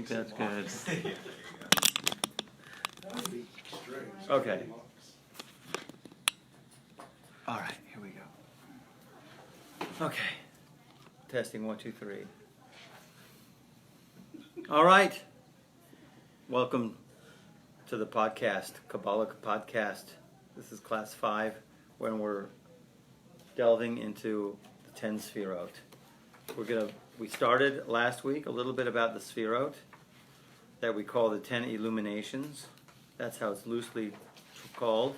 think that's good. Okay. All right, here we go. Okay. Testing 1, 2, 3. All right. Welcome to the podcast, Kabbalah Podcast. This is class 5, when we're delving into the 10 Sfirot. We started last week a little bit about the Sfirot that we call the 10 Illuminations. That's how it's loosely called.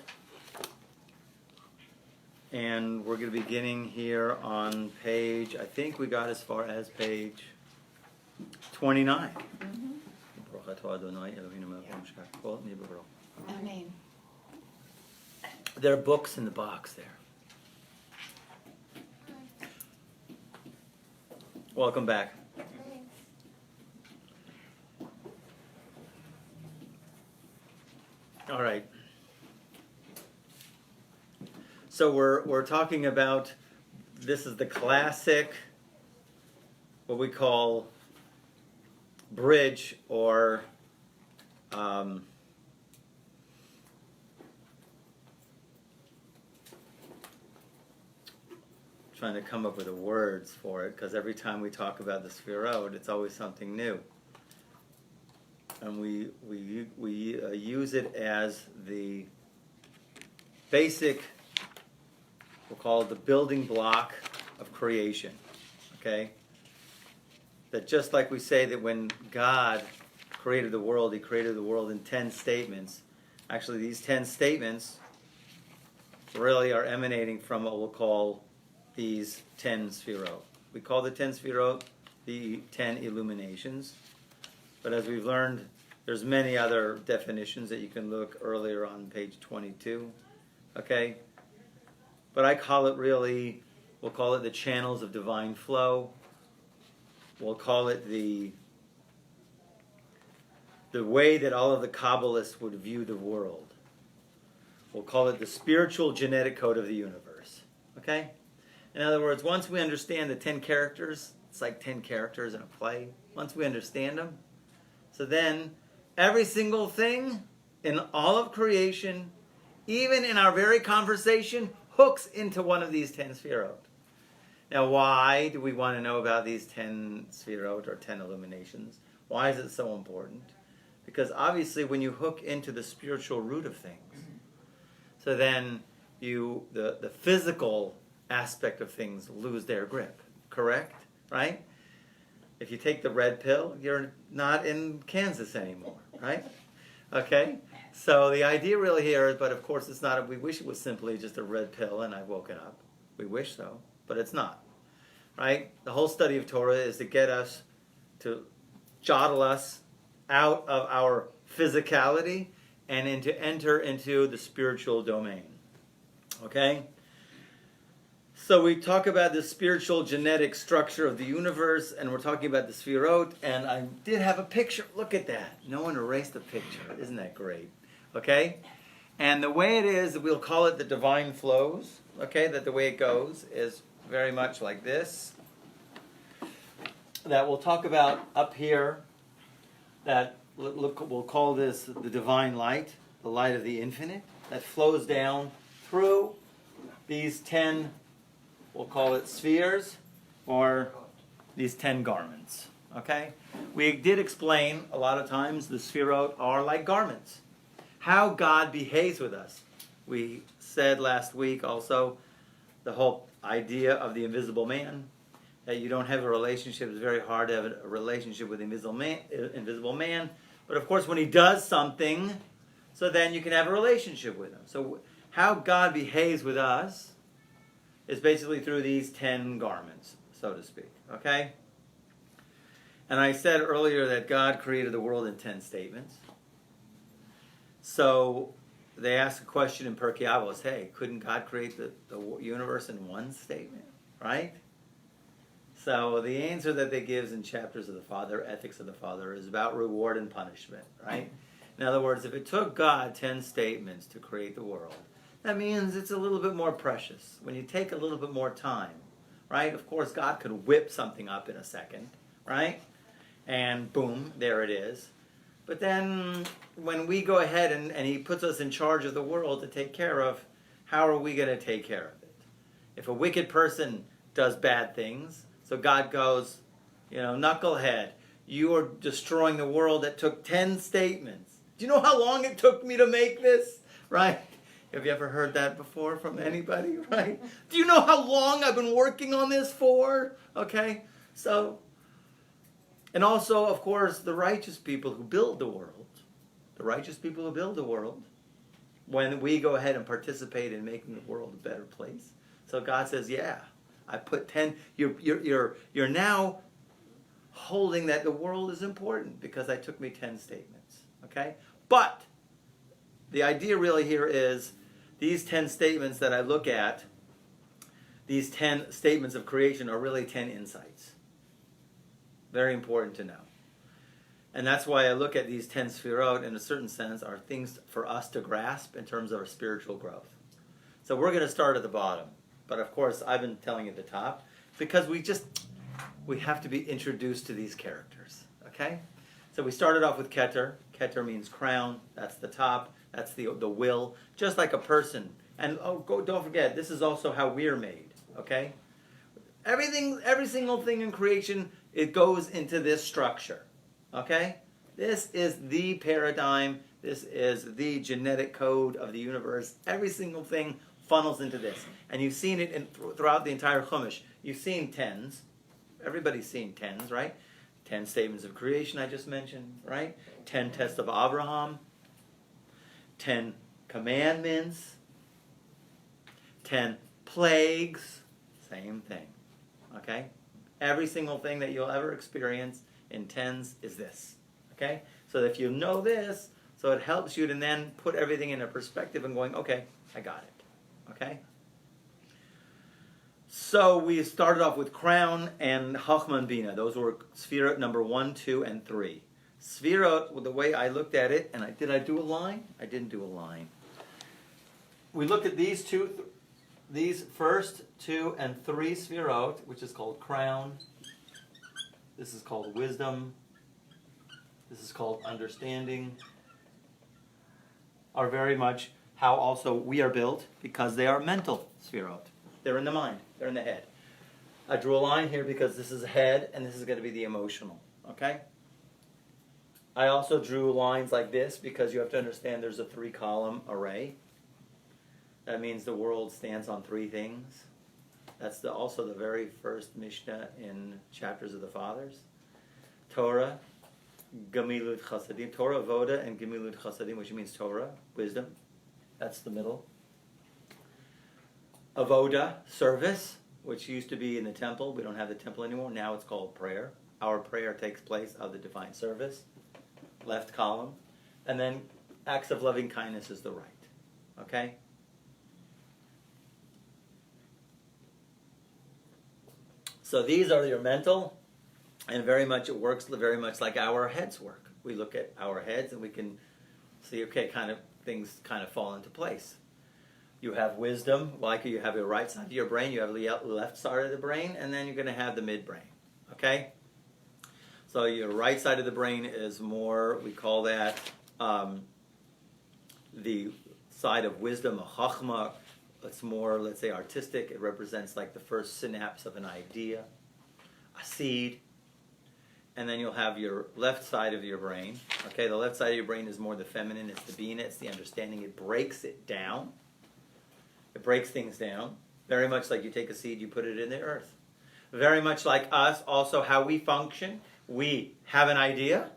And we're going to be beginning here on page, I think we got as far as page 29. Amen. There are books in the box there. Welcome back. All right. So we're talking about, this is the classic, what we call bridge, or trying to come up with the words for it, because every time we talk about the Sfirot, it's always something new. And we use it as the basic, we'll call it the building block of creation, okay? That just like we say that when God created the world, He created the world in 10 statements. Actually, these 10 statements really are emanating from what we'll call these 10 Sfirot. We call the 10 Sfirot the 10 Illuminations. But as we've learned, there's many other definitions that you can look earlier on page 22. Okay? But I call it really, we'll call it the channels of divine flow. We'll call it the way that all of the Kabbalists would view the world. We'll call it the spiritual genetic code of the universe. Okay? In other words, once we understand the 10 characters, it's like 10 characters in a play. Once we understand them, so then every single thing in all of creation, even in our very conversation, hooks into one of these 10 Sfirot. Now, why do we want to know about these 10 Sfirot or 10 illuminations? Why is it so important? Because obviously when you hook into the spiritual root of things, so then the physical aspect of things lose their grip, correct? Right? If you take the red pill, you're not in Kansas anymore, right? Okay? So the idea really here is, but of course it's not, we wish it was simply just a red pill and I've woken up. We wish so, but it's not, right? The whole study of Torah is to get us, to jottle us out of our physicality and to enter into the spiritual domain, okay? So we talk about the spiritual genetic structure of the universe, and we're talking about the Sfirot, and I did have a picture. Look at that. No one erased the picture. Isn't that great? Okay? And the way it is, we'll call it the divine flows, okay? That the way it goes is very much like this. That we'll talk about up here, that we'll call this the divine light, the light of the infinite, that flows down through these 10, we'll call it spheres, or these 10 garments, okay? We did explain a lot of times the Sfirot are like garments. How God behaves with us. We said last week also the whole idea of the invisible man, that you don't have a relationship. It's very hard to have a relationship with the invisible man. But of course when he does something, so then you can have a relationship with him. So how God behaves with us is basically through these 10 garments, so to speak, okay? And I said earlier that God created the world in 10 statements. So they asked a question in Pirkei Avos, hey, couldn't God create the universe in one statement, right? So the answer that they gives in Chapters of the Father, Ethics of the Father, is about reward and punishment, right? In other words, if it took God 10 statements to create the world, that means it's a little bit more precious. When you take a little bit more time, right? Of course, God could whip something up in a second, right? and boom, there it is. But then when we go ahead and he puts us in charge of the world to take care of, how are we going to take care of it? If a wicked person does bad things, so God goes, knucklehead, you are destroying the world that took 10 statements. Do you know how long it took me to make this? Right? Have you ever heard that before from anybody? Right? Do you know how long I've been working on this for? Okay? So, and also, of course, the righteous people who build the world, when we go ahead and participate in making the world a better place. So God says, yeah, I put 10, you're now holding that the world is important because I took me 10 statements. Okay? But the idea really here is these 10 statements that I look at, these 10 statements of creation are really 10 insights. Very important to know. And that's why I look at these 10 sefirot, in a certain sense, are things for us to grasp in terms of our spiritual growth. So we're going to start at the bottom. But of course, I've been telling you at the top, because we have to be introduced to these characters. Okay? So we started off with Keter. Keter means crown. That's the top. That's the will. Just like a person. And don't forget, this is also how we're made. Okay? Every single thing in creation, it goes into this structure. Okay? This is the paradigm. This is the genetic code of the universe. Every single thing funnels into this. And you've seen it throughout the entire Chumash. You've seen tens. Everybody's seen tens, right? 10 statements of creation I just mentioned, right? 10 tests of Abraham. 10 commandments. 10 plagues. Same thing. Okay? Every single thing that you'll ever experience in tens is this. Okay? So if you know this, so it helps you to then put everything in a perspective and going, okay, I got it. Okay? So we started off with crown and Chachma and Bina. Those were Sefirot number 1, 2, and 3. Sefirot, the way I looked at it, and did I do a line? I didn't do a line. We looked at these first 2 and 3 Sefirot, which is called crown. This is called wisdom. This is called understanding. Are very much how also we are built, because they are mental Sefirot. They're in the mind. They're in the head. I drew a line here because this is head, and this is going to be the emotional. Okay? I also drew lines like this because you have to understand there's a 3-column array. That means the world stands on 3 things. That's also the very first Mishnah in Chapters of the Fathers. Torah, Gemilut Chasadim. Torah, Voda, and Gemilut Chasadim, which means Torah, wisdom. That's the middle. Avoda, service, which used to be in the temple. We don't have the temple anymore. Now it's called prayer. Our prayer takes place of the divine service. Left column. And then acts of loving kindness is the right. Okay? So these are your mental, and very much it works very much like our heads work. We look at our heads and we can see, okay, things kind of fall into place. You have wisdom, like you have your right side of your brain, you have the left side of the brain, and then you're going to have the midbrain. Okay? So your right side of the brain is more, we call that the side of wisdom, a chachma. It's more, let's say, artistic. It represents like the first synapse of an idea, a seed. And then you'll have your left side of your brain. Okay, the left side of your brain is more the feminine. It's the bina, it's the understanding. It breaks it down. It breaks things down. Very much like you take a seed, you put it in the earth. Very much like us, also how we function. We have an idea,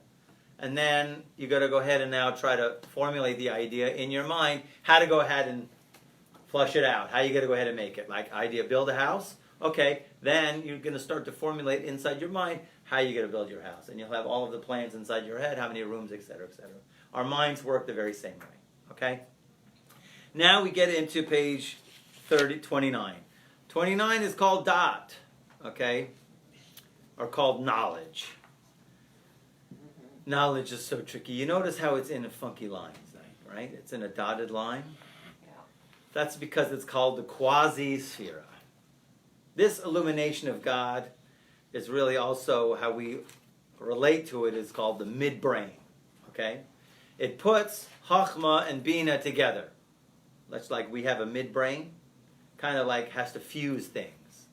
and then you got to go ahead and now try to formulate the idea in your mind, how to go ahead and flush it out. How you got to go ahead and make it. Like idea, build a house. Okay, then you're going to start to formulate inside your mind how you're going to build your house. And you'll have all of the plans inside your head, how many rooms, etc., etc. Our minds work the very same way. Okay? Now we get into page 29. 29 is called dot, okay? Or called knowledge. Knowledge is so tricky. You notice how it's in a funky line, right? It's in a dotted line. That's because it's called the quasi-sphera. This illumination of God is really also how we relate to it is called the midbrain. Okay? It puts Chachma and Bina together. That's like we have a midbrain, kind of like has to fuse things.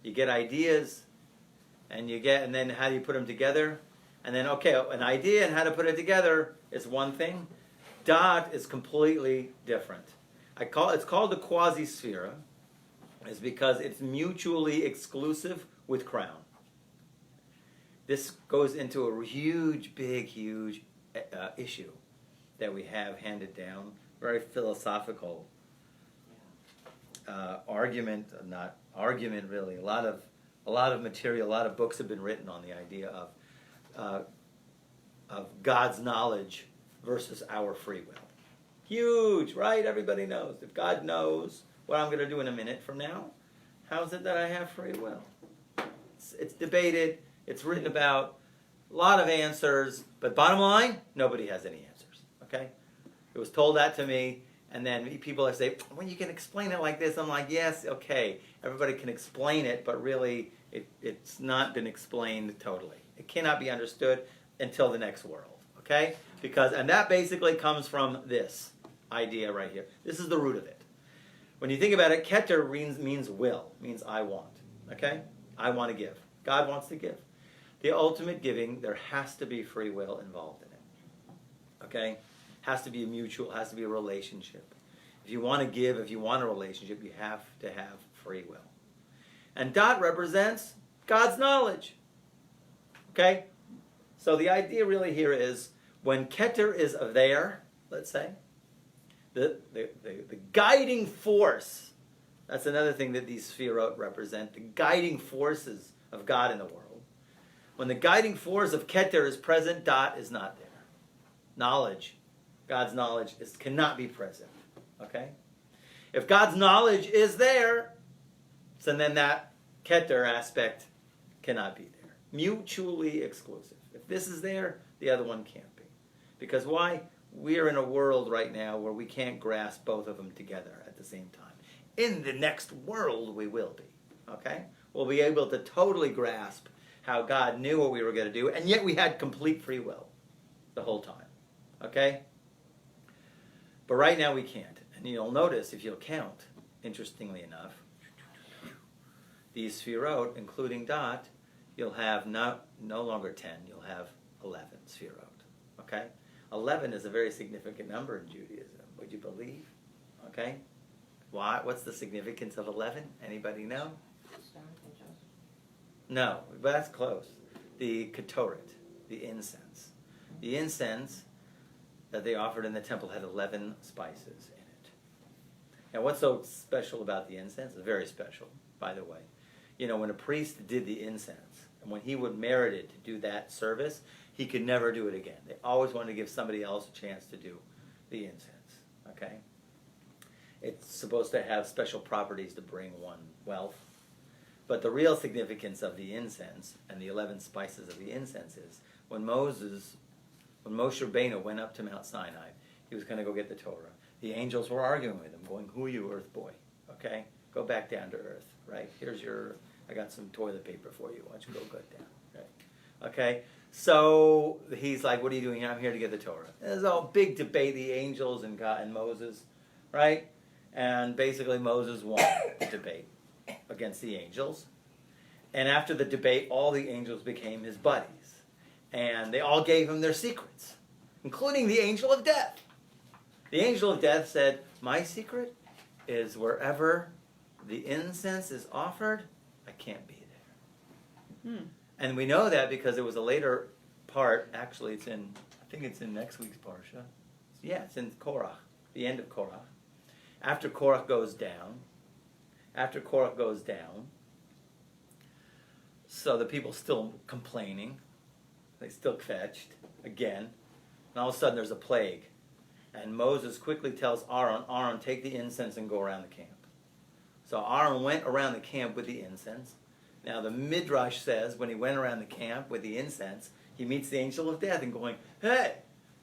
You get ideas, and then how do you put them together? And then, okay, an idea and how to put it together is one thing. Dot is completely different. It's called the quasi-sphera, is because it's mutually exclusive with crown. This goes into a huge issue that we have handed down, very philosophical argument, not argument really. A lot of material, a lot of books have been written on the idea of God's knowledge versus our free will. Huge, right? Everybody knows. If God knows what I'm going to do in a minute from now, how is it that I have free will? It's debated. It's written about. A lot of answers. But bottom line, nobody has any answers. Okay? It was told that to me. And then people say, well, you can explain it like this. I'm like, yes, okay. Everybody can explain it. But really, it's not been explained totally. It cannot be understood until the next world. Okay? And that basically comes from this idea right here. This is the root of it. When you think about it, Keter means will, means I want. Okay? I want to give. God wants to give. The ultimate giving, there has to be free will involved in it. Okay? Has to be a mutual, has to be a relationship. If you want to give, if you want a relationship, you have to have free will. And Dot represents God's knowledge. Okay? So the idea really here is, when Keter is there, let's say, the guiding force, that's another thing that these Sefirot represent, the guiding forces of God in the world. When the guiding force of Keter is present, Dot is not there. Knowledge, God's knowledge cannot be present. Okay? If God's knowledge is there, so then that Keter aspect cannot be there. Mutually exclusive. If this is there, the other one can't be. Because why? We're in a world right now where we can't grasp both of them together at the same time. In the next world, we will be. Okay? We'll be able to totally grasp how God knew what we were going to do, and yet we had complete free will the whole time. Okay? But right now we can't. And you'll notice, if you'll count, interestingly enough, these Sefirot, including Dot, you'll have no longer 10, you'll have 11 Sefirot. Okay? 11 is a very significant number in Judaism. Would you believe? Okay? Why? What's the significance of 11? Anybody know? No, but that's close. The Ketoret, the incense. The incense that they offered in the temple had 11 spices in it. Now, what's so special about the incense? It's very special, by the way. You know, when a priest did the incense, and when he would merit it to do that service, he could never do it again. They always wanted to give somebody else a chance to do the incense. Okay? It's supposed to have special properties to bring one wealth. But the real significance of the incense and the 11 spices of the incense is when Moshe Rabbeinu went up to Mount Sinai, he was going to go get the Torah. The angels were arguing with him, going, "Who are you, earth boy? Okay? Go back down to earth, right? I got some toilet paper for you. Why don't you go down, right? Okay? So he's like, what are you doing here? I'm here to get the Torah. There's a big debate, the angels and God and Moses, right? And basically Moses won the debate against the angels. And after the debate, all the angels became his buddies. And they all gave him their secrets, including the angel of death. The angel of death said, my secret is wherever the incense is offered, I can't be there. And we know that because there was a later part, actually I think it's in next week's Parsha. Yeah, it's in Korach, the end of Korach. After Korach goes down, so the people still complaining, they still fetched, again, and all of a sudden there's a plague. And Moses quickly tells Aaron, take the incense and go around the camp. So Aaron went around the camp with the incense. Now the Midrash says when he went around the camp with the incense, he meets the angel of death and going, hey,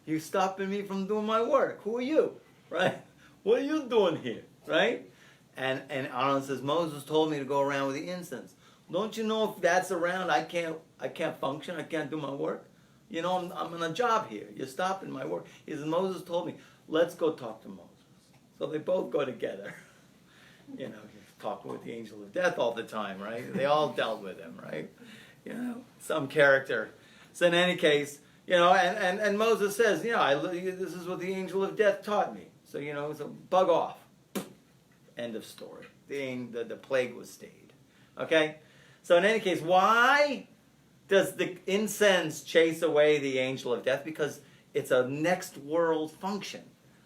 you stopping me from doing my work. Who are you? Right? What are you doing here? Right? And Aaron says, Moses told me to go around with the incense. Don't you know if that's around, I can't function, I can't do my work? You know, I'm on a job here. You're stopping my work. He says, Moses told me, let's go talk to Moses. So they both go together. You know, he's talking with the angel of death all the time, right? They all dealt with him, right? You know, some character. So in any case, you know, and Moses says, you know, this is what the angel of death taught me. So, you know, so bug off. End of story. The plague was stayed. Okay? So in any case, why does the incense chase away the angel of death? Because it's a next world function.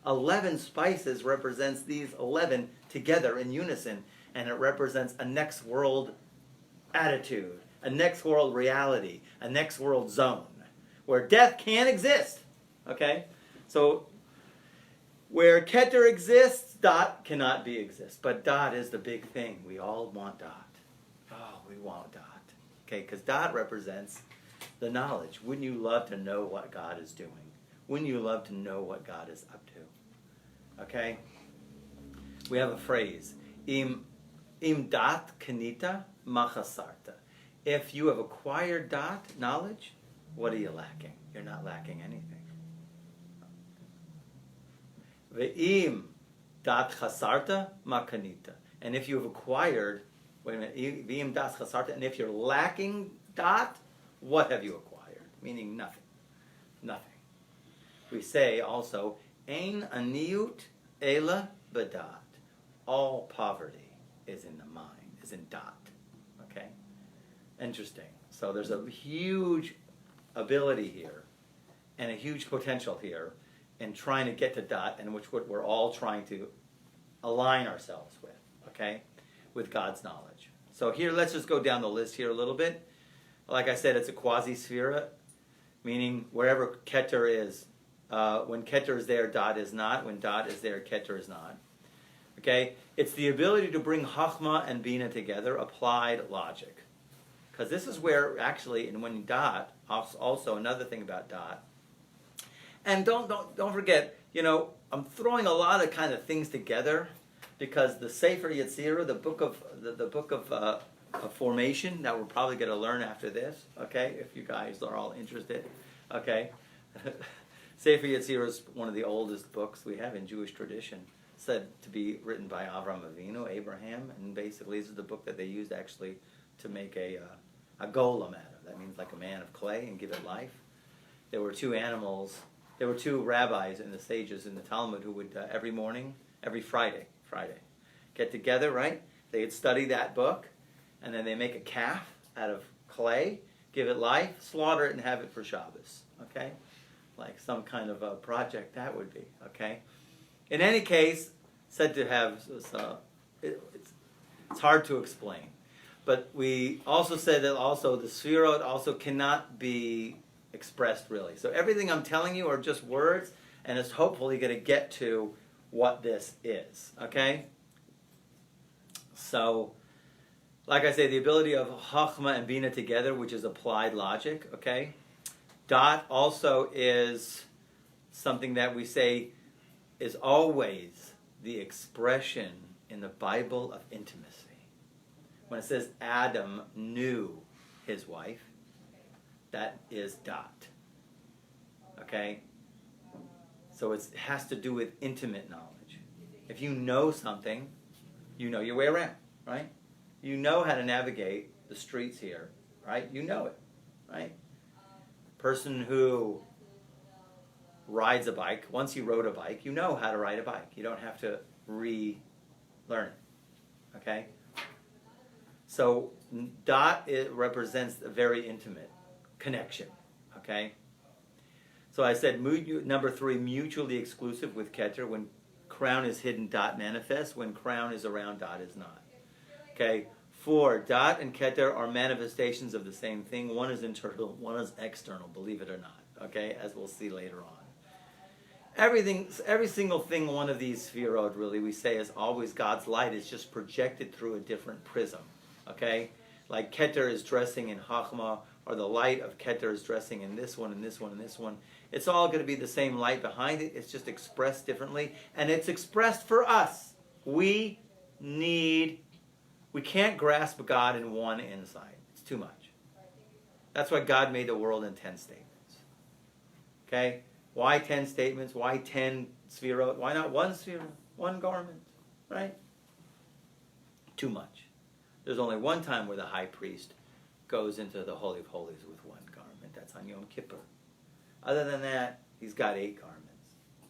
11 spices represents these 11 together in unison, and it represents a next world attitude, a next world reality, a next world zone, where death can't exist. Okay? So, where Keter exists, Dot cannot be exist. But Dot is the big thing. We all want Dot. Oh, we want Dot. Okay, because Dot represents the knowledge. Wouldn't you love to know what God is doing? Wouldn't you love to know what God is up to? Okay? We have a phrase. Im dat kanita machasarta. If you have acquired Dot, knowledge, what are you lacking? You're not lacking anything. Ve'im dat chasarta makanita. And if you have acquired, wait a minute, ve'im dat chasarta, and if you're lacking Dot, what have you acquired? Meaning nothing. Nothing. We say also, ein aniyut ela b'dat. All poverty is in the mind, is in Dot. Okay? Interesting. So there's a huge ability here and a huge potential here in trying to get to Dot, and which we're all trying to align ourselves with, okay? With God's knowledge. So here, let's just go down the list here a little bit. Like I said, it's a quasi-sphera, meaning wherever Keter is, when Keter is there, Dot is not. When Dot is there, Keter is not. Okay? It's the ability to bring Chachma and Bina together, applied logic. Because this is where, actually, and when Dot, also another thing about Dot, and don't forget, you know, I'm throwing a lot of kind of things together because the Sefer Yetzirah, the book of formation that we're probably going to learn after this, okay, if you guys are all interested, okay. Sefer Yetzirah is one of the oldest books we have in Jewish tradition, said to be written by Avraham Avinu, Abraham, and basically this is the book that they used actually to make a golem out of. That means like a man of clay and give it life. There were two animals. There were two rabbis and the sages in the Talmud who would every morning, every Friday, get together, right? They'd study that book, and then they make a calf out of clay, give it life, slaughter it, and have it for Shabbos, okay? Like some kind of a project that would be, okay? In any case, said to have, it's hard to explain. But we also said that also the Sfirot also cannot be expressed really. So everything I'm telling you are just words, and it's hopefully going to get to what this is, okay? So, like I say, the ability of Chachma and Bina together, which is applied logic, okay? Dot also is something that we say is always the expression in the Bible of intimacy. When it says Adam knew his wife, that is Dot. Okay? So it has to do with intimate knowledge. If you know something, you know your way around, right? You know how to navigate the streets here, right? You know it, right? Person who rides a bike, once you rode a bike, you know how to ride a bike. You don't have to relearn it, okay? So Dot, it represents a very intimate connection, okay? So I said number 3, mutually exclusive with Keter. When crown is hidden, Dot manifests. When crown is around, Dot is not. Okay? 4, Dot and Keter are manifestations of the same thing. One is internal, one is external, believe it or not. Okay? As we'll see later on. Every single thing one of these Sfirot, really, we say is always God's light is just projected through a different prism. Okay? Like Keter is dressing in Chachma, or the light of Keter is dressing in this one, and this one, and this one. It's all going to be the same light behind it. It's just expressed differently. And it's expressed for us. We We can't grasp God in one insight. It's too much. That's why God made the world in 10 statements. Okay? Why 10 statements? Why 10 sefirot? Why not one sefirot? One garment? Right? Too much. There's only one time where the high priest goes into the Holy of Holies with one garment. That's on Yom Kippur. Other than that, he's got 8 garments.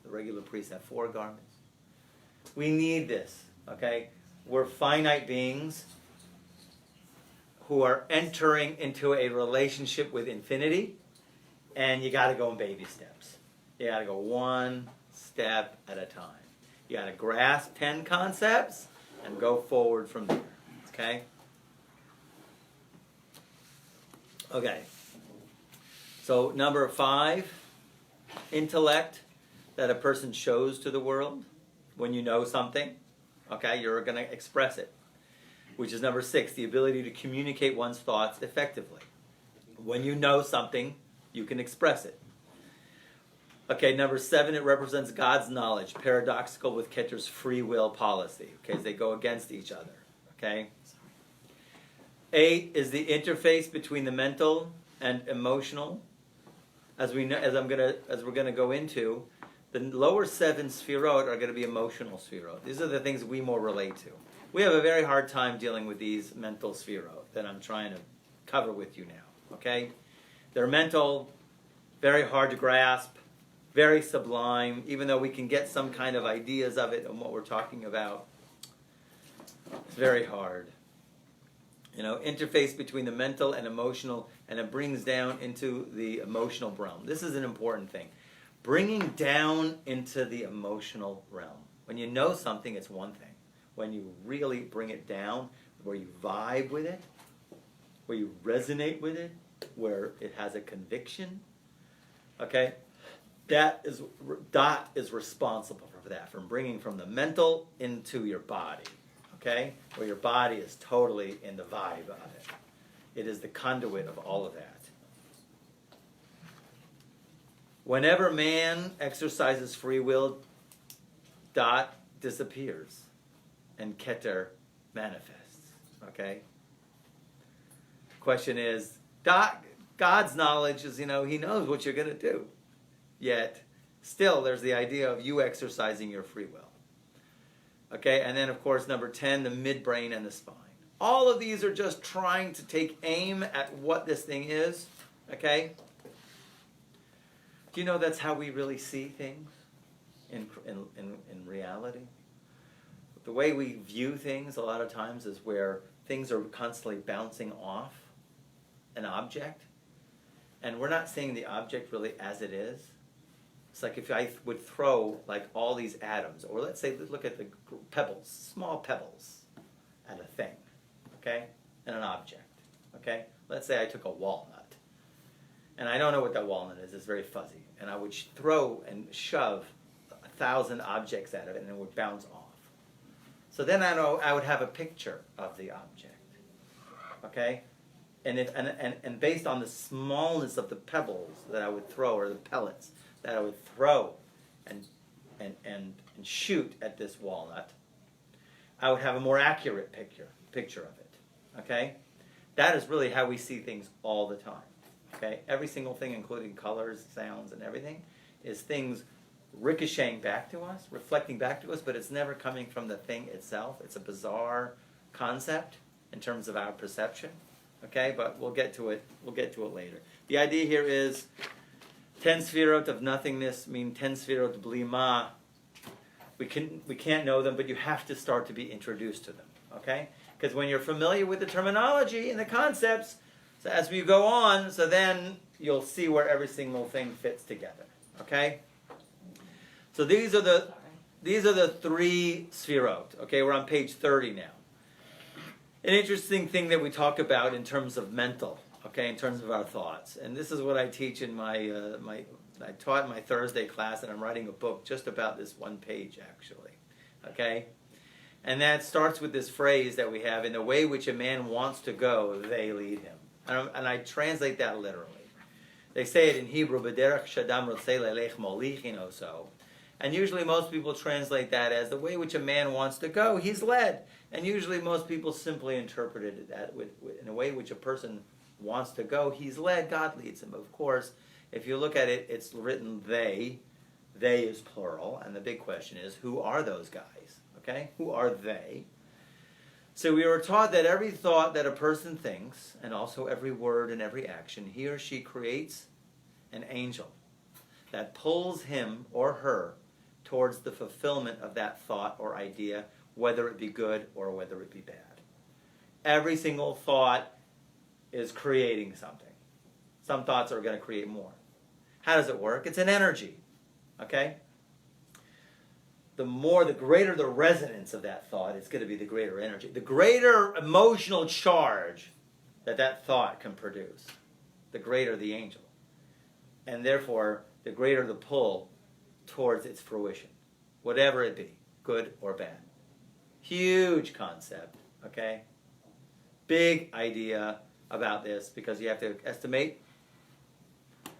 The regular priests have 4 garments. We need this, okay? We're finite beings who are entering into a relationship with infinity, and you got to go in baby steps. You got to go one step at a time. You got to grasp 10 concepts and go forward from there, okay? Okay. So number 5, intellect that a person shows to the world. When you know something, okay, you're going to express it. Which is number 6, the ability to communicate one's thoughts effectively. When you know something, you can express it. Okay, number 7, it represents God's knowledge, paradoxical with Keter's free will policy. Okay, they go against each other. Okay. 8 is the interface between the mental and emotional. As we're going to go into, the lower 7 sefirot are going to be emotional sefirot. These are the things we more relate to. We have a very hard time dealing with these mental sefirot that I'm trying to cover with you now. Okay, they're mental, very hard to grasp, very sublime. Even though we can get some kind of ideas of it and what we're talking about, it's very hard. You know, interface between the mental and emotional, and it brings down into the emotional realm. This is an important thing. Bringing down into the emotional realm. When you know something, it's one thing. When you really bring it down, where you vibe with it, where you resonate with it, where it has a conviction, okay, Dot is responsible for that, from bringing from the mental into your body. Okay? Where your body is totally in the vibe of it. It is the conduit of all of that. Whenever man exercises free will, Dot disappears and Keter manifests. Okay? Question is, God's knowledge is, he knows what you're going to do. Yet, still, there's the idea of you exercising your free will. Okay, and then of course number 10, the midbrain and the spine. All of these are just trying to take aim at what this thing is. Okay? Do you know that's how we really see things in reality? The way we view things a lot of times is where things are constantly bouncing off an object, and we're not seeing the object really as it is. It's like if I would throw like all these atoms, or let's say, look at the pebbles, small pebbles, at a thing, okay, and an object, okay. Let's say I took a walnut, and I don't know what that walnut is. It's very fuzzy, and I would throw and shove 1,000 objects at it, and it would bounce off. So then I know I would have a picture of the object, okay, and based on the smallness of the pebbles that I would throw, or the pellets that I would throw and shoot at this walnut, I would have a more accurate picture of it. Okay? That is really how we see things all the time. Okay? Every single thing, including colors, sounds, and everything, is things ricocheting back to us, reflecting back to us, but it's never coming from the thing itself. It's a bizarre concept in terms of our perception. Okay? But we'll get to it later. The idea here is 10 sefirot of nothingness mean 10 sefirot blima. We can't know them, but you have to start to be introduced to them, okay? Because when you're familiar with the terminology and the concepts, so as we go on, so then you'll see where every single thing fits together, okay? So these are the 3 sefirot, okay? We're on page 30 now. An interesting thing that we talk about in terms of mental, okay, in terms of our thoughts. And this is what I teach in I taught in my Thursday class, and I'm writing a book just about this one page, actually. Okay? And that starts with this phrase that we have, in the way which a man wants to go, they lead him. And I translate that literally. They say it in Hebrew, B'derech shadam rotzei lelech molichin oso. And usually most people translate that as the way which a man wants to go, he's led. And usually most people simply interpreted that in a way which a person wants to go, he's led, God leads him. Of course, if you look at it, it's written they. They is plural. And the big question is, who are those guys? Okay? Who are they? So we were taught that every thought that a person thinks, and also every word and every action, he or she creates an angel that pulls him or her towards the fulfillment of that thought or idea, whether it be good or whether it be bad. Every single thought is creating something. Some thoughts are going to create more. How does it work? It's an energy. Okay? The greater the resonance of that thought, it's going to be the greater energy. The greater emotional charge that thought can produce, the greater the angel. And therefore, the greater the pull towards its fruition, whatever it be, good or bad. Huge concept, okay? Big idea about this, because you have to estimate.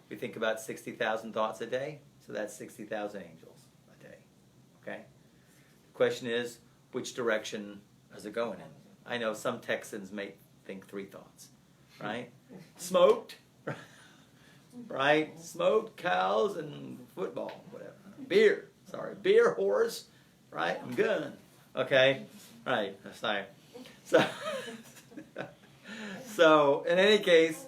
We think about 60,000 thoughts a day, so that's 60,000 angels a day, okay? The question is, which direction is it going in? I know some Texans may think 3 thoughts, right? Smoked, right? Smoked, cows, and football, whatever. Beer, horse, right? And gun, okay? Right, sorry. So, in any case,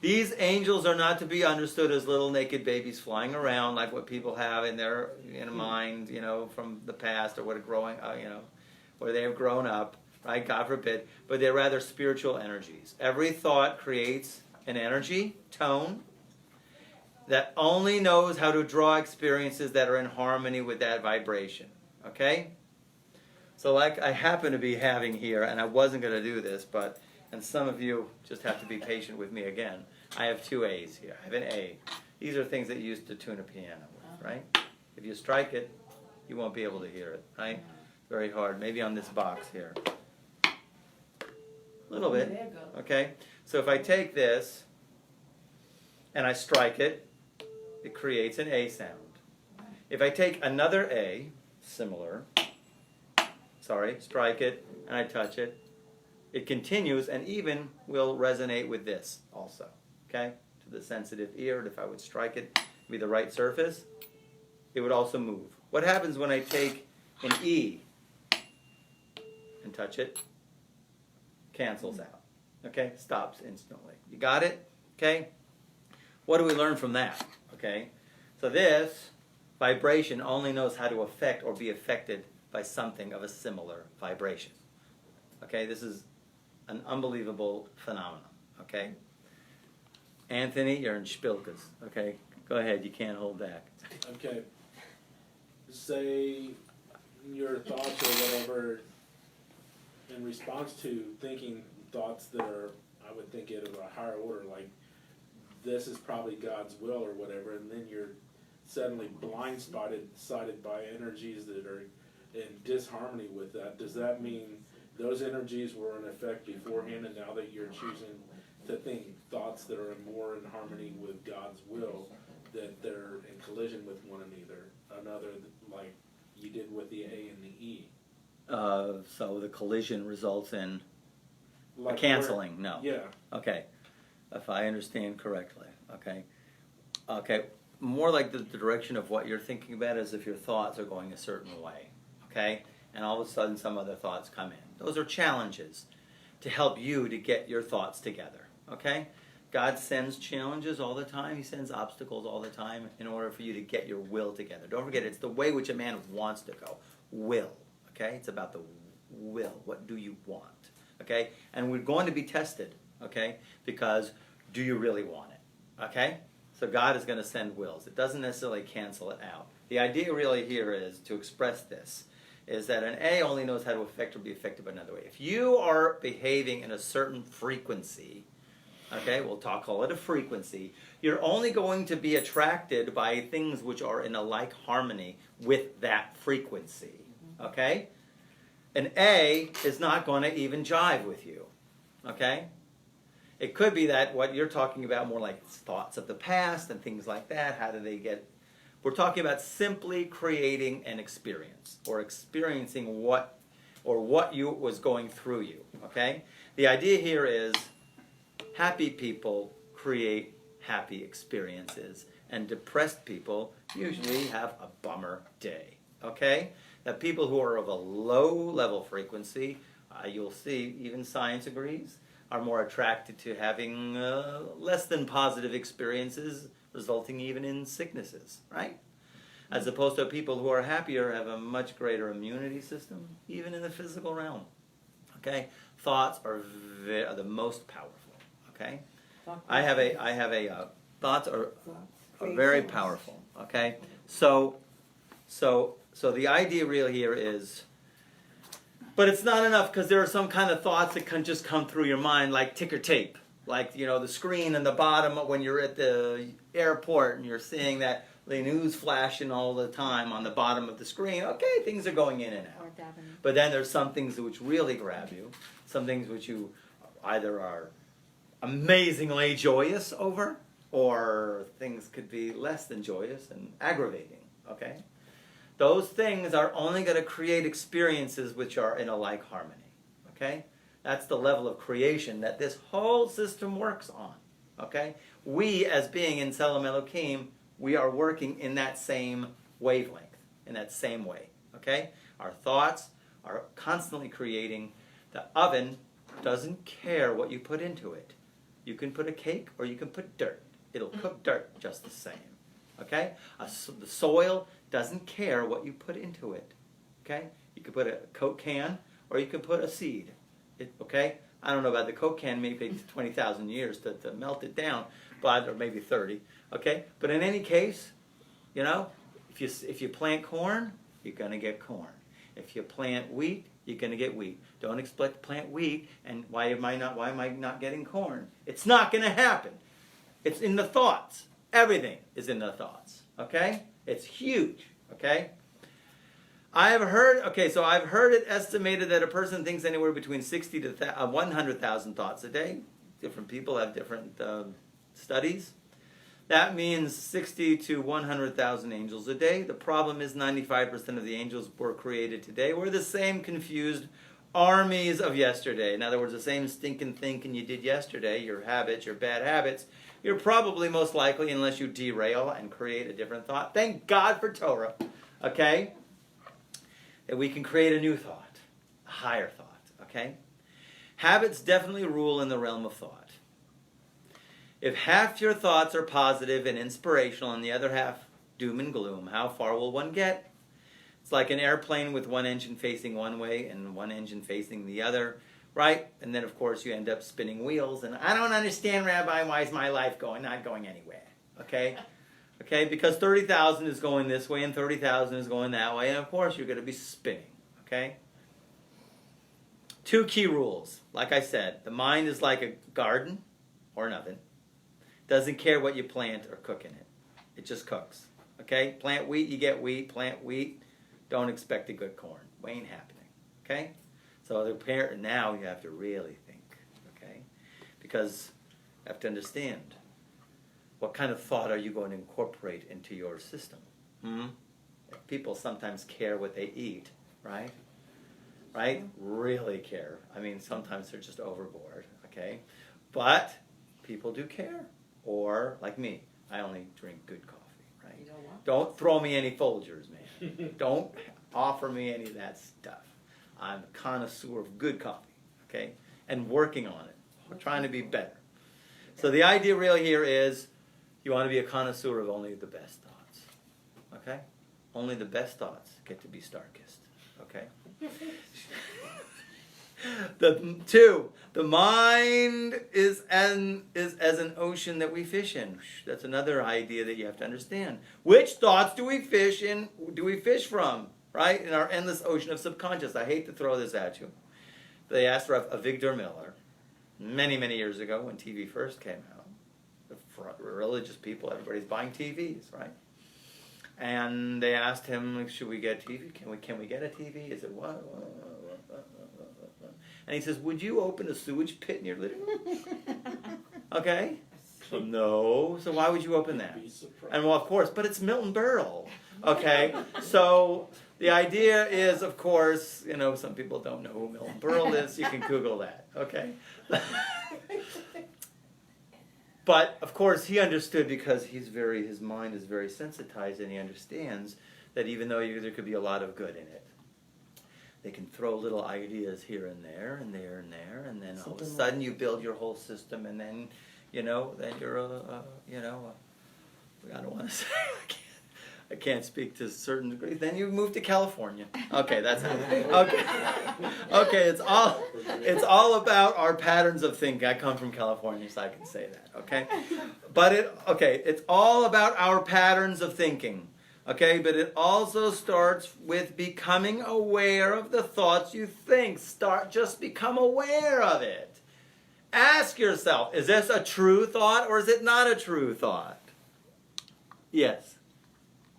these angels are not to be understood as little naked babies flying around like what people have in their mind, from the past or where they have grown up, right? God forbid. But they're rather spiritual energies. Every thought creates an energy, tone, that only knows how to draw experiences that are in harmony with that vibration. Okay? So like I happen to be having here, and I wasn't going to do this, and some of you just have to be patient with me again. I have 2 A's here. I have an A. These are things that you use to tune a piano with, right? If you strike it, you won't be able to hear it, right? Very hard. Maybe on this box here. A little bit. Okay? So if I take this and I strike it, it creates an A sound. If I take another A, similar, strike it, and I touch it, it continues and even will resonate with this also, okay? To the sensitive ear, if I would strike it, be the right surface, it would also move. What happens when I take an E and touch it? Cancels out, okay? Stops instantly. You got it? Okay? What do we learn from that? Okay? So this vibration only knows how to affect or be affected by something of a similar vibration. Okay? This is an unbelievable phenomenon. Okay? Anthony, you're in Spilkas. Okay? Go ahead. You can't hold back. Okay. Say your thoughts or whatever in response to thinking thoughts that are, I would think it of a higher order, like this is probably God's will or whatever, and then you're suddenly blindsided by energies that are in disharmony with that. Does that mean those energies were in effect beforehand, and now that you're choosing to think thoughts that are more in harmony with God's will, that they're in collision with one another, like you did with the A and the E? So the collision results in Like canceling? No. Yeah. Okay. If I understand correctly. Okay. Okay. More like the direction of what you're thinking about is if your thoughts are going a certain way. Okay? And all of a sudden some other thoughts come in. Those are challenges to help you to get your thoughts together. Okay? God sends challenges all the time. He sends obstacles all the time in order for you to get your will together. Don't forget, it's the way which a man wants to go. Will. Okay? It's about the will. What do you want? Okay? And we're going to be tested. Okay? Because do you really want it? Okay? So God is going to send wills. It doesn't necessarily cancel it out. The idea really here is to express this, is that an A only knows how to affect or be affected by another way. If you are behaving in a certain frequency, okay, call it a frequency, you're only going to be attracted by things which are in a like harmony with that frequency. Okay? An A is not going to even jive with you. Okay? It could be that what you're talking about more like thoughts of the past and things like that. How do they get We're talking about simply creating an experience or experiencing what you was going through you, okay? The idea here is happy people create happy experiences and depressed people usually have a bummer day, okay? That people who are of a low level frequency, you'll see even science agrees, are more attracted to having less than positive experiences resulting even in sicknesses, right? As opposed to people who are happier have a much greater immunity system, even in the physical realm. Okay, thoughts are the most powerful. Okay, thoughts are very powerful. Okay, so the idea really here is, but it's not enough because there are some kind of thoughts that can just come through your mind like ticker tape. Like, the screen in the bottom when you're at the airport and you're seeing that the news flashing all the time on the bottom of the screen. Okay, things are going in and out. But then there's some things which really grab you. Some things which you either are amazingly joyous over, or things could be less than joyous and aggravating. Okay? Those things are only going to create experiences which are in a like harmony. Okay? That's the level of creation that this whole system works on. Okay? We, as being in Tselem Elohim, we are working in that same wavelength, in that same way. Okay? Our thoughts are constantly creating. The oven doesn't care what you put into it. You can put a cake or you can put dirt. It'll cook dirt just the same. Okay? The soil doesn't care what you put into it. Okay? You can put a Coke can or you can put a seed. Okay? I don't know about the Coke can, maybe 20,000 years to melt it down, or maybe 30. Okay? But in any case, if you plant corn, you're going to get corn. If you plant wheat, you're going to get wheat. Don't expect to plant wheat, and why am I not getting corn? It's not going to happen. It's in the thoughts. Everything is in the thoughts. Okay? It's huge. Okay? I've heard it estimated that a person thinks anywhere between 60 to 100,000 thoughts a day. Different people have different studies. That means 60 to 100,000 angels a day. The problem is 95% of the angels were created today. We're the same confused armies of yesterday. In other words, the same stinking thinking you did yesterday, your habits, your bad habits, you're probably most likely, unless you derail and create a different thought. Thank God for Torah. Okay? That we can create a new thought, a higher thought, okay? Habits definitely rule in the realm of thought. If half your thoughts are positive and inspirational and the other half doom and gloom, how far will one get? It's like an airplane with one engine facing one way and one engine facing the other, right? And then, of course, you end up spinning wheels. And I don't understand, Rabbi, why is my life not going anywhere, okay? Okay, because 30,000 is going this way and 30,000 is going that way, and of course you're going to be spinning, okay? 2 key rules. Like I said, the mind is like a garden or an oven. Doesn't care what you plant or cook in it. It just cooks, okay? Plant wheat, you get wheat. Plant wheat, don't expect a good corn. Ain't happening, okay? So now you have to really think, okay? Because you have to understand, what kind of thought are you going to incorporate into your system? People sometimes care what they eat, right? Right? Really care. I mean, sometimes they're just overboard, okay? But people do care. Or, like me, I only drink good coffee, right? Don't throw me any Folgers, man. Don't offer me any of that stuff. I'm a connoisseur of good coffee, okay? And working on it. We're trying to be better. So the idea really here is, you want to be a connoisseur of only the best thoughts. Okay? Only the best thoughts get to be Starkist. Okay? The mind is as an ocean that we fish in. That's another idea that you have to understand. Which thoughts do we fish in? Do we fish from? Right? In our endless ocean of subconscious. I hate to throw this at you. They asked Avigdor Miller many, many years ago when TV first came out. Religious people, everybody's buying TVs, right? And they asked him, should we get TV? Can we get a TV? He said, what? And he says, would you open a sewage pit in your living room? Okay? No. So why would you open that? Be surprised. And well, of course, but it's Milton Berle. Okay, so the idea is, of course, some people don't know who Milton Berle is. You can Google that. Okay. But of course, he understood because his mind is very sensitized, and he understands that even though there could be a lot of good in it, they can throw little ideas here and there and there and there, and then all of a sudden you build your whole system, and then then you're I don't want to say I can't speak to a certain degree. Then you move to California. Okay, that's how. Okay, it's all about our patterns of thinking. I come from California, so I can say that. Okay, but it's all about our patterns of thinking. Okay, but it also starts with becoming aware of the thoughts you think. Just become aware of it. Ask yourself, is this a true thought or is it not a true thought? Yes.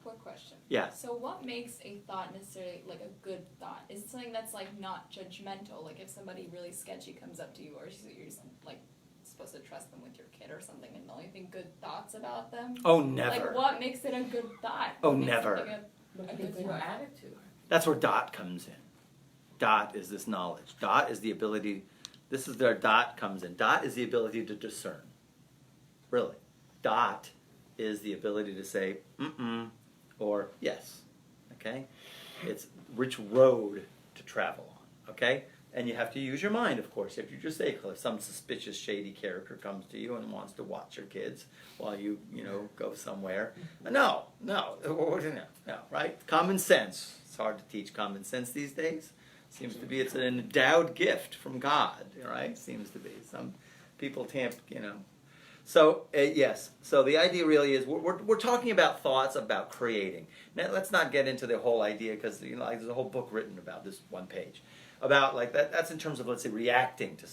Quick question. Yeah. So what makes a thought necessarily like a good thought? Is it something that's like not judgmental? Like if somebody really sketchy comes up to you, or you're just like supposed to trust them with your kid or something, and only think good thoughts about them? Oh, never. Like what makes it a good thought? Oh, What makes it, never. like, a good Your thought? attitude. That's where dot comes in. Dot is this knowledge. Dot is the ability, this is where dot comes in. Dot is the ability to discern. Really. Dot is the ability to say, mm-mm, or yes. Okay? It's which road to travel on. Okay? And you have to use your mind, of course. If you just say, if some suspicious, shady character comes to you and wants to watch your kids while you go somewhere. No, right? Common sense. It's hard to teach common sense these days. Seems to be it's an endowed gift from God, right? Seems to be. Some people So, yes. So the idea really is we're talking about thoughts about creating. Now, let's not get into the whole idea because there's a whole book written about this one page. About like that. That's in terms of, let's say, reacting to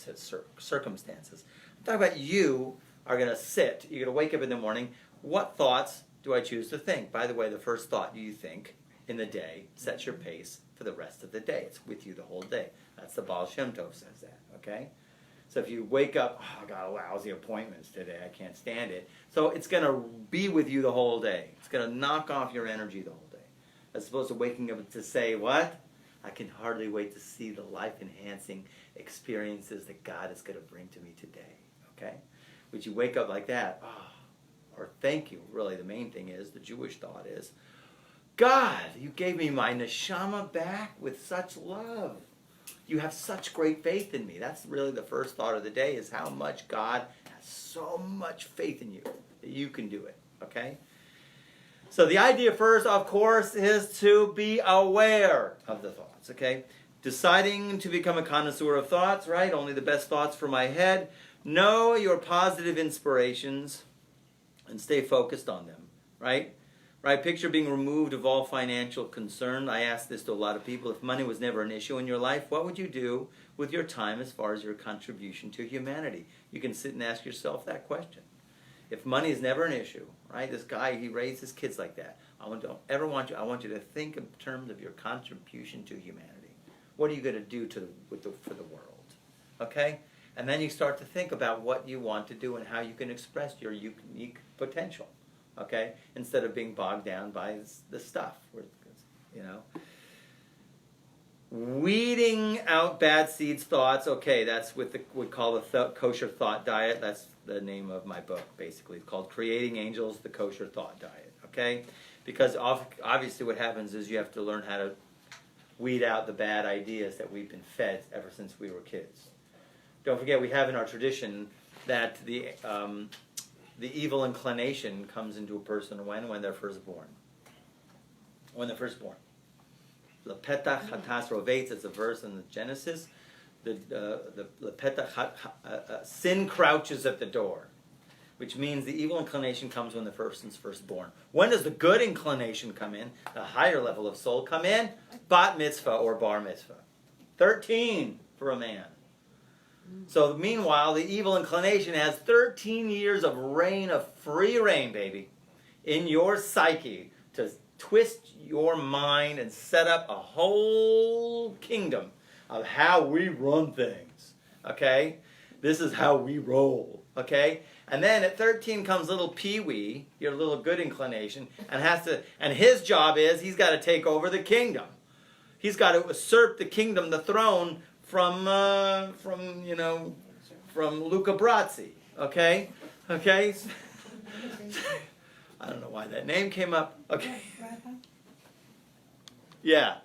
circumstances. I'm talking about you are going to sit. You're going to wake up in the morning. What thoughts do I choose to think? By the way, the first thought you think in the day sets your pace for the rest of the day. It's with you the whole day. That's the Baal Shem Tov says that. Okay. So if you wake up, oh, I got lousy appointments today. I can't stand it. So it's going to be with you the whole day. It's going to knock off your energy the whole day. As opposed to waking up to say, what? I can hardly wait to see the life-enhancing experiences that God is going to bring to me today. Okay? Would you wake up like that? Oh, or thank you. Really, the main thing is, the Jewish thought is, God, you gave me my neshama back with such love. You have such great faith in me. That's really the first thought of the day, is how much God has so much faith in you that you can do it. Okay? So the idea first, of course, is to be aware of the thoughts, okay? Deciding to become a connoisseur of thoughts, right? Only the best thoughts for my head. Know your positive inspirations and stay focused on them, right? Right? Picture being removed of all financial concern. I ask this to a lot of people. If money was never an issue in your life, what would you do with your time as far as your contribution to humanity? You can sit and ask yourself that question. If money is never an issue, right? This guy, he raised his kids like that. I want you to think in terms of your contribution to humanity. What are you going to do for the world? Okay? And then you start to think about what you want to do and how you can express your unique potential. Okay? Instead of being bogged down by the stuff. Weeding out bad seeds, thoughts. Okay, that's what we call the kosher thought diet. That's the name of my book, basically. It's called Creating Angels, the Kosher Thought Diet. Okay? Because obviously what happens is you have to learn how to weed out the bad ideas that we've been fed ever since we were kids. Don't forget, we have in our tradition that the evil inclination comes into a person when they're first born. When they're first born. Lepetach hatas rovetz, it's a verse in the Genesis. Sin crouches at the door, which means the evil inclination comes when the person's first born. When does the good inclination come in? The higher level of soul come in? Bat mitzvah or bar mitzvah. 13 for a man. So meanwhile, the evil inclination has 13 years of free reign, baby, in your psyche to twist your mind and set up a whole kingdom of how we run things, okay? This is how we roll, okay? And then at 13 comes little Pee-wee, your little good inclination, and his job is he's got to take over the kingdom. He's got to usurp the kingdom, the throne from Luca Brasi. Okay? Okay? I don't know why that name came up. Okay. Rabbi, Yeah.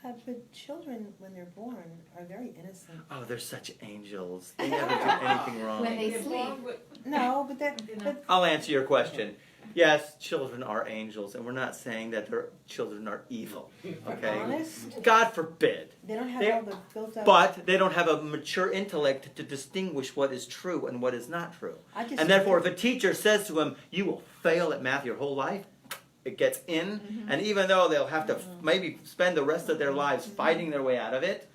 but children, when they're born, are very innocent. Oh, they're such angels. They never do anything wrong. When they sleep. No, but I'll answer your question. Yes, children are angels, and we're not saying that their children are evil. Okay? honest, God forbid. they don't have They- all the built up. But they don't have a mature intellect to distinguish what is true and what is not true. I just And therefore, if a teacher says to him, you will fail at math your whole life, it gets in. And even though they'll have to maybe spend the rest of their lives fighting their way out of it,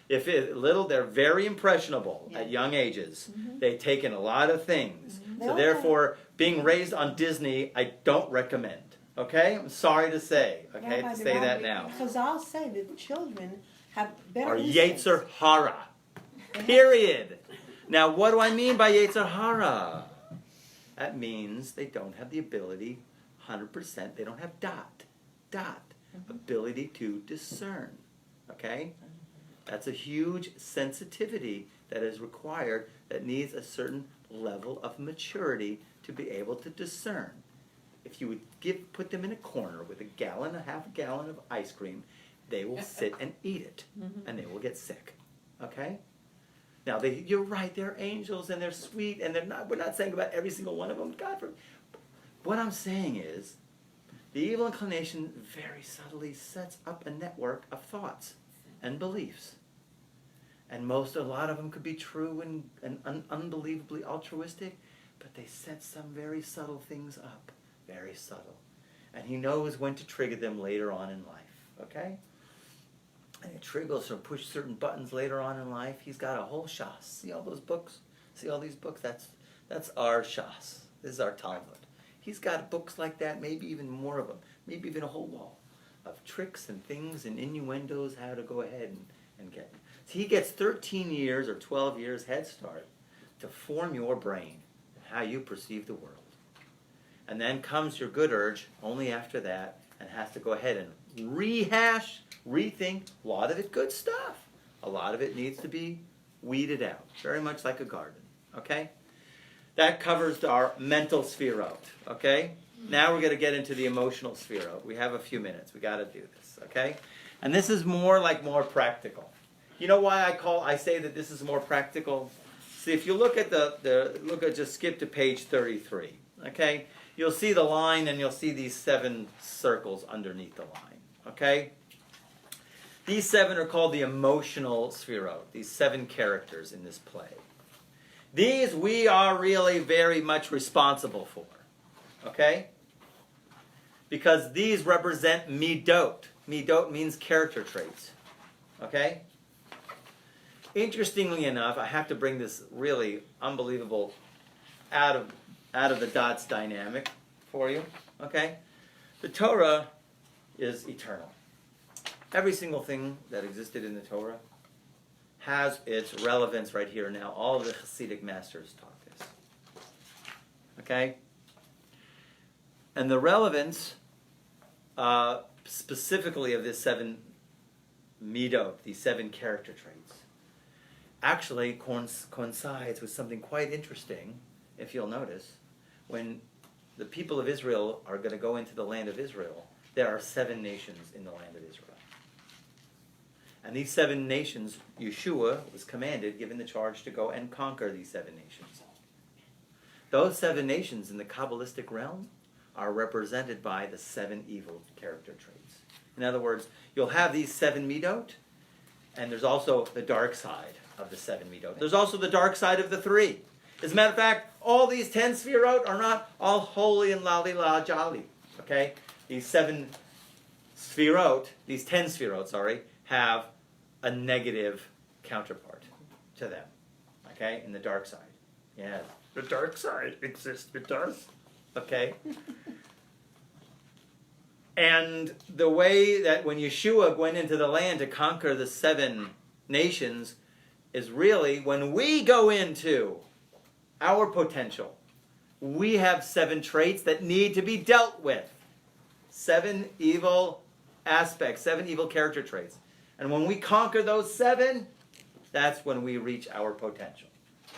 if it little, they're very impressionable at young ages. They take in a lot of things. They So all therefore, being raised on Disney, I don't recommend. Okay? I'm sorry to say. Okay? Rabbi, To say that Rabbi, now. Because I'll say that children have better Or instincts. Yetzer Hara. Period. Now, what do I mean by Yetzer Hara? That means they don't have the ability, 100%, they don't have dot, ability to discern. Okay? That's a huge sensitivity that is required, that needs a certain level of maturity to be able to discern. If you would put them in a corner with a half a gallon of ice cream, they will sit and eat it, and they will get sick. Okay? Now, you're right, they're angels, and they're sweet, and we're not saying about every single one of them, God forbid. What I'm saying is, the evil inclination very subtly sets up a network of thoughts and beliefs. And a lot of them could be true and unbelievably altruistic, but they set some very subtle things up. Very subtle. And he knows when to trigger them later on in life. Okay? And it triggers or push certain buttons later on in life. He's got a whole shas. See all those books? See all these books? That's our shas. This is our Talmud. He's got books like that, maybe even more of them. Maybe even a whole wall of tricks and things and innuendos, how to go ahead and get. So he gets 13 years or 12 years head start to form your brain and how you perceive the world. And then comes your good urge only after that, and has to go ahead and rehash, rethink. A lot of it good stuff. A lot of it needs to be weeded out, very much like a garden. Okay? That covers our mental sphere out. Okay? Now we're going to get into the emotional sphere out. We have a few minutes. We got to do this. Okay? And this is more practical. You know why I say that this is more practical? See, if you look at just skip to page 33. Okay? You'll see the line, and you'll see these 7 circles underneath the line. Okay? These 7 are called the emotional sphirot, these 7 characters in this play. These we are really very much responsible for. Okay? Because these represent midot. Midot means character traits. Okay? Interestingly enough, I have to bring this really unbelievable out of the dots dynamic for you. Okay? The Torah is eternal. Every single thing that existed in the Torah has its relevance right here and now. All of the Hasidic masters taught this. Okay? And the relevance specifically of this 7 midot, these 7 character traits, actually coincides with something quite interesting, if you'll notice. When the people of Israel are going to go into the land of Israel, there are 7 nations in the land of Israel. And these 7 nations, Yeshua was given the charge to go and conquer these 7 nations. Those 7 nations in the Kabbalistic realm are represented by the 7 evil character traits. In other words, you'll have these 7 midot, and there's also the dark side of the 7 midot. There's also the dark side of the 3. As a matter of fact, all these 10 sphirot are not all holy and lali la jolly. Okay? These 7 sphirot, these 10 sphirot, have a negative counterpart to them. Okay? In the dark side. Yeah. The dark side exists. It does. Okay? And the way that when Yeshua went into the land to conquer the 7 nations is really when we go into our potential. We have 7 traits that need to be dealt with. 7 evil aspects, 7 evil character traits. And when we conquer those 7, that's when we reach our potential.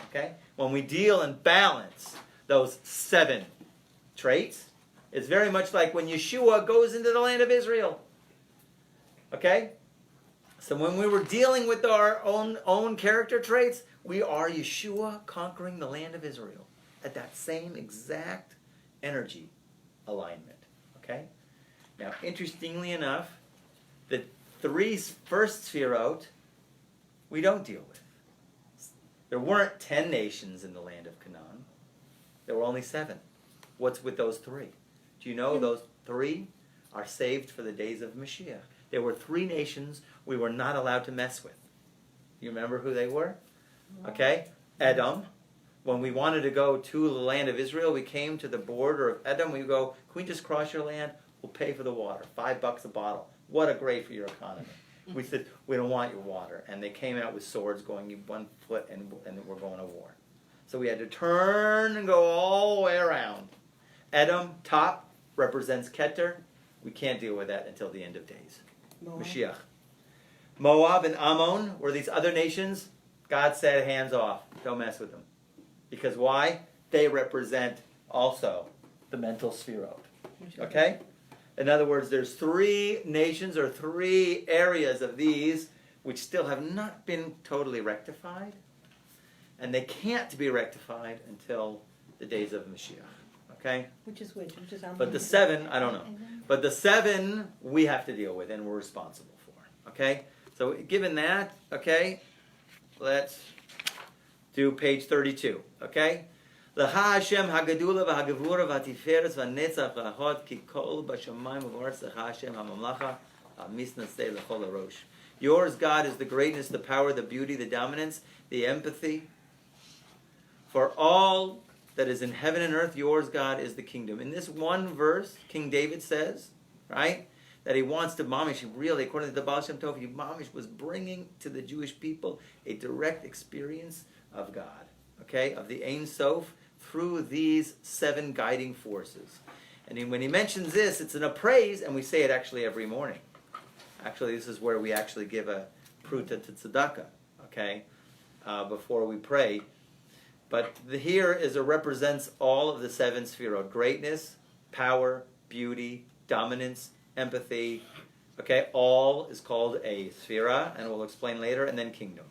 Okay? When we deal and balance those 7 traits, it's very much like when Yeshua goes into the land of Israel. Okay? So when we were dealing with our own character traits, we are Yeshua conquering the land of Israel at that same exact energy alignment. Okay? Now, interestingly enough, the 3 first Sfirot we don't deal with. There weren't 10 nations in the land of Canaan. There were only 7. What's with those 3? Do you know those 3 are saved for the days of Mashiach? There were 3 nations we were not allowed to mess with. You remember who they were? Okay? Edom. When we wanted to go to the land of Israel, we came to the border of Edom. We go, can we just cross your land? We'll pay for the water. $5 a bottle. What a great for your economy. We said, we don't want your water. And they came out with swords going 1 foot and we're going to war. So we had to turn and go all the way around. Edom, top, represents Keter. We can't deal with that until the end of days. Mashiach. Moab and Ammon were these other nations. God said, hands off. Don't mess with them. Because why? They represent also the mental Sfirot. Okay? In other words, there's 3 nations or 3 areas of these which still have not been totally rectified. And they can't be rectified until the days of Mashiach. Okay? Which is Ammon. But the 7, I don't know. But the 7 we have to deal with and we're responsible for. Okay? So given that, okay, let's do page 32. Okay? L'cha Hashem hagadula v'hagavura v'hatiferes v'netzach v'achot ki kol b'shamayim v'voretz l'cha Hashem ha'mamlacha ha'misnasei l'chol harosh. Yours, God, is the greatness, the power, the beauty, the dominance, the empathy. For all that is in heaven and earth, yours, God, is the kingdom. In this one verse, King David says, right, that he wants to mamish, really, according to the Baal Shem Tov, mamish was bringing to the Jewish people a direct experience of God, okay, of the Ein Sof, through these 7 guiding forces. And when he mentions this, it's an appraise, and we say it actually every morning. Actually, this is where we actually give a pruta to tzedakah, okay, before we pray. But here represents all of the 7 Sfirot: greatness, power, beauty, dominance, empathy. Okay, all is called a Sfira, and we'll explain later, and then kingdom.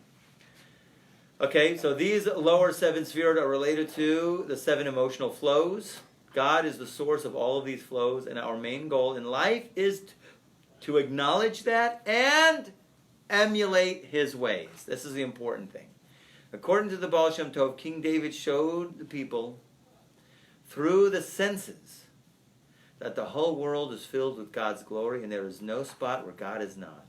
Okay, so these lower 7 Sfirot are related to the 7 emotional flows. God is the source of all of these flows, and our main goal in life is to acknowledge that and emulate his ways. This is the important thing. According to the Baal Shem Tov, King David showed the people through the senses that the whole world is filled with God's glory and there is no spot where God is not.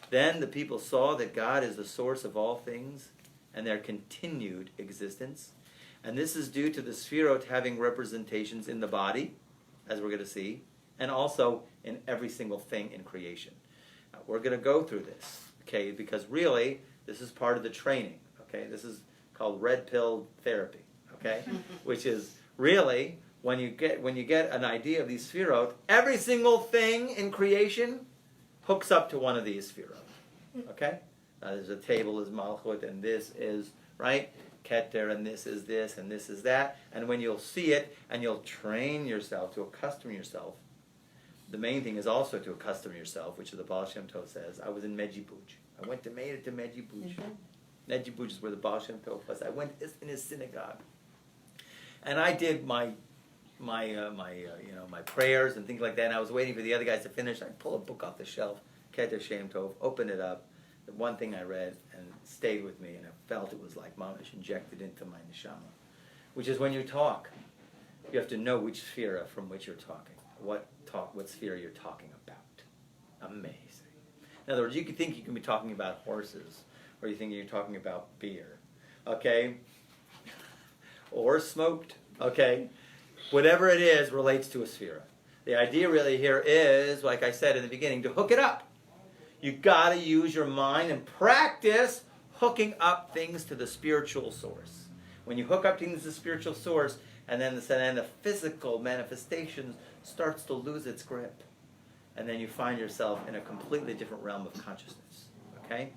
Then the people saw that God is the source of all things and their continued existence. And this is due to the Sfirot having representations in the body, as we're going to see, and also in every single thing in creation. Now, we're going to go through this, okay, because really, this is part of the training, okay? This is called red pill therapy, okay? Which is really, when you get an idea of these Sfirot, every single thing in creation hooks up to one of these Sfirot, okay? There's a table is Malchut, and this is, right, Keter, and this is this, and this is that. And when you'll see it, and you'll train yourself to accustom yourself, the main thing is also to accustom yourself, which is the Baal Shem Tov says. I was in Medjugorje. I made it to Medjugorje. Medjugorje is where the Baal Shem Tov was. I went in his synagogue, and I did my prayers and things like that. And I was waiting for the other guys to finish. I pull a book off the shelf, Keter Shem Tov, open it up. The one thing I read and stayed with me, and I felt it was like mamish injected into my neshama, which is when you talk, you have to know which sphere from which you're talking, what sphere you're talking about. Amazing. In other words, you could think you can be talking about horses, or you think you're talking about beer, okay, or smoked, okay. Whatever it is relates to a sphere. The idea really here is, like I said in the beginning, to hook it up. You got to use your mind and practice hooking up things to the spiritual source. When you hook up to the spiritual source, and then the physical manifestation starts to lose its grip. And then you find yourself in a completely different realm of consciousness. Okay?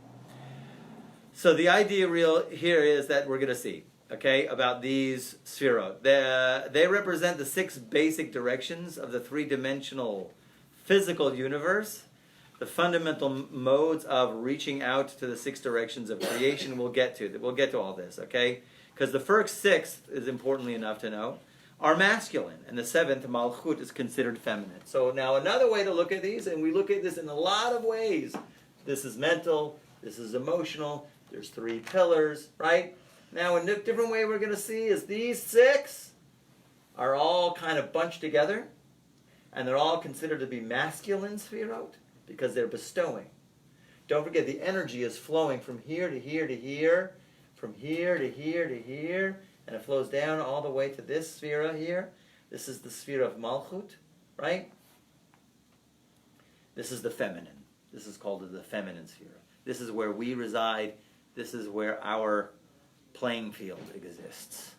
So the idea real here is that we're going to see, okay, about these sphirot. They represent the 6 basic directions of the 3-dimensional physical universe. The fundamental modes of reaching out to the 6 directions of creation we'll get to all this, okay? Because the first 6 is importantly enough to know, are masculine, and the 7th, Malchut, is considered feminine. So now another way to look at these, and we look at this in a lot of ways. This is mental, this is emotional, there's 3 pillars, right? Now a different way we're going to see is these 6 are all kind of bunched together, and they're all considered to be masculine sphirot, because they're bestowing. Don't forget, the energy is flowing from here to here to here, from here to here to here, and it flows down all the way to this sphere here. This is the sphere of Malchut, right? This is the feminine. This is called the feminine sphere. This is where we reside. This is where our playing field exists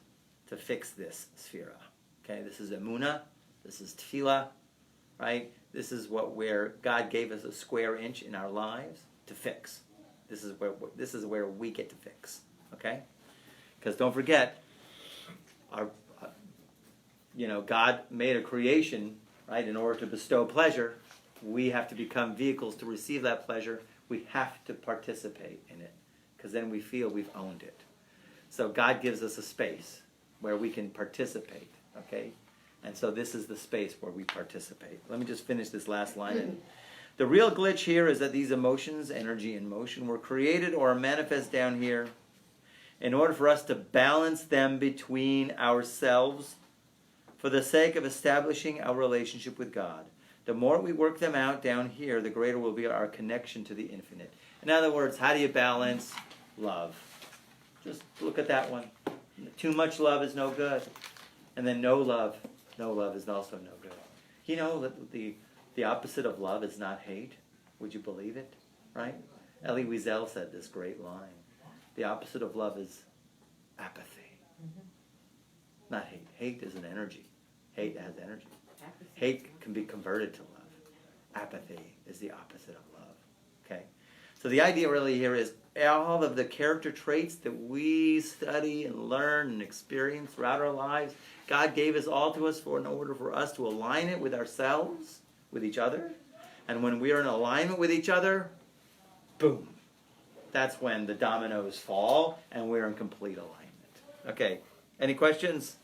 to fix this sphere. Okay, this is Emunah. This is Tefillah, right? This is where God gave us a square inch in our lives to fix. This is where we get to fix. Okay, because don't forget, God made a creation, right? In order to bestow pleasure, we have to become vehicles to receive that pleasure. We have to participate in it, because then we feel we've owned it. So God gives us a space where we can participate, okay? And so this is the space where we participate. Let me just finish this last line. The real glitch here is that these emotions, energy and motion, were created or manifest down here in order for us to balance them between ourselves for the sake of establishing our relationship with God. The more we work them out down here, the greater will be our connection to the infinite. In other words, how do you balance love? Just look at that one. Too much love is no good. And then no love is also no good. You know that the opposite of love is not hate? Would you believe it? Right? Elie Wiesel said this great line. The opposite of love is apathy. Not hate. Hate is an energy. Hate has energy. Hate can be converted to love. Apathy is the opposite of love. Okay? So the idea really here is all of the character traits that we study and learn and experience throughout our lives, God gave us all to us in order for us to align it with ourselves, with each other. And when we are in alignment with each other, boom. That's when the dominoes fall and we're in complete alignment. Okay. Any questions?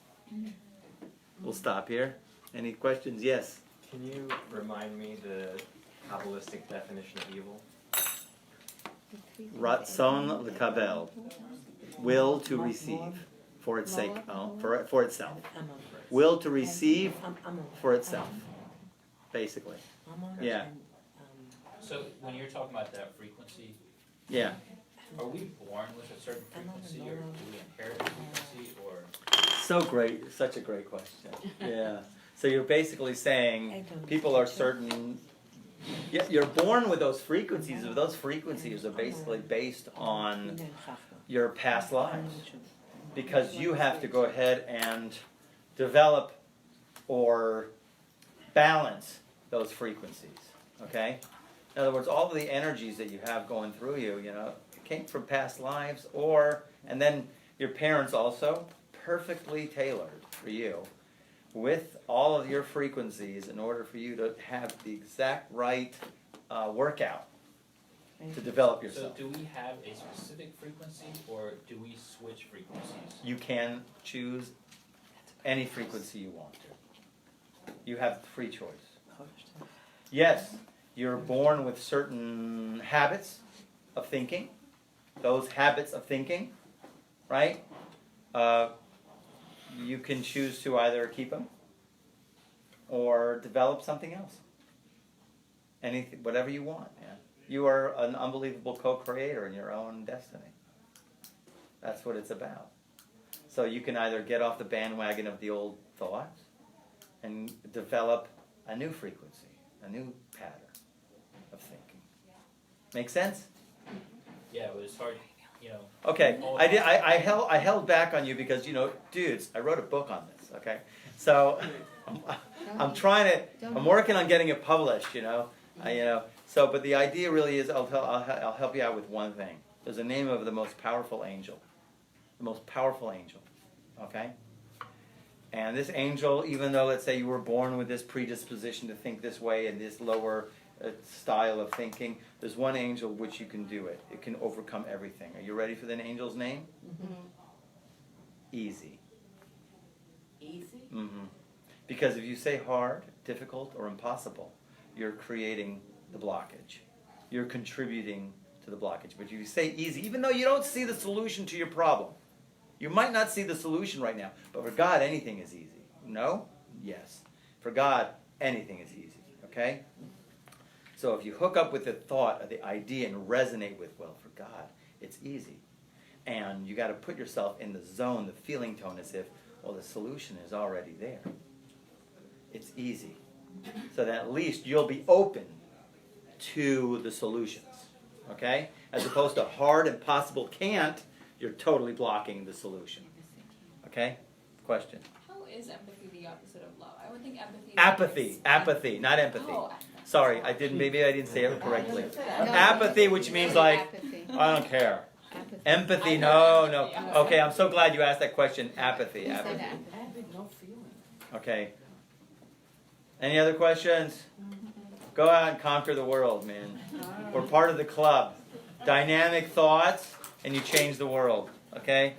We'll stop here. Any questions? Yes. Can you remind me the Kabbalistic definition of evil? Ratzon l'kabel, will to receive for its sake, for itself. Will to receive for itself, basically. Yeah. So when you're talking about that frequency, Yeah. are we born with a certain frequency, or do we inherit a frequency, or? So great. Such a great question. Yeah. So you're basically saying people are certain. Yeah, you're born with those frequencies. Those frequencies are basically based on your past lives, because you have to go ahead and develop or balance those frequencies. Okay. In other words, all of the energies that you have going through you, came from past lives, and then your parents also, perfectly tailored for you with all of your frequencies in order for you to have the exact right workout to develop So yourself. do we have a specific frequency, or do we switch frequencies? You can choose any frequency you want to. You have free choice. Yes, you're born with certain habits of thinking. Those habits of thinking, right? You can choose to either keep them or develop something else. Anything, whatever you want. Yeah. You are an unbelievable co-creator in your own destiny. That's what it's about. So you can either get off the bandwagon of the old thoughts and develop a new frequency, a new pattern of thinking. Make sense? Yeah, but it's hard you know. Okay, I held back on you because, dudes, I wrote a book on this, okay? So, I'm trying to, I'm working on getting it published, So, but the idea really is, I'll help you out with one thing. There's a name of the most powerful angel. The most powerful angel, okay? And this angel, even though, let's say, you were born with this predisposition to think this way and this lower style of thinking, there's one angel which you can do it. It can overcome everything. Are you ready for the angel's name? Easy. Easy? Mm-hmm. Because if you say hard, difficult, or impossible, you're creating the blockage. You're contributing to the blockage. But if you say easy, even though you don't see the solution to your problem, you might not see the solution right now, but for God, anything is easy. No? Yes. For God, anything is easy. Okay? So if you hook up with the thought or the idea and resonate with, well, for God, it's easy. And you got to put yourself in the zone, the feeling tone, as if, well, the solution is already there. It's easy. So that at least you'll be open to the solutions. Okay? As opposed to hard, impossible, can't, you're totally blocking the solution. Okay? Question. How is empathy the opposite of love? I would think empathy. Apathy. Apathy, not empathy. Oh, Sorry, maybe I didn't say it correctly. Apathy, which means like, Apathy. I don't care. Apathy. Empathy, I no. heard empathy. Okay, I'm so glad you asked that question. Apathy. Who said Apathy. apathy? No feeling. Okay. Any other questions? Go out and conquer the world, man. We're part of the club. Dynamic thoughts, and you change the world. Okay?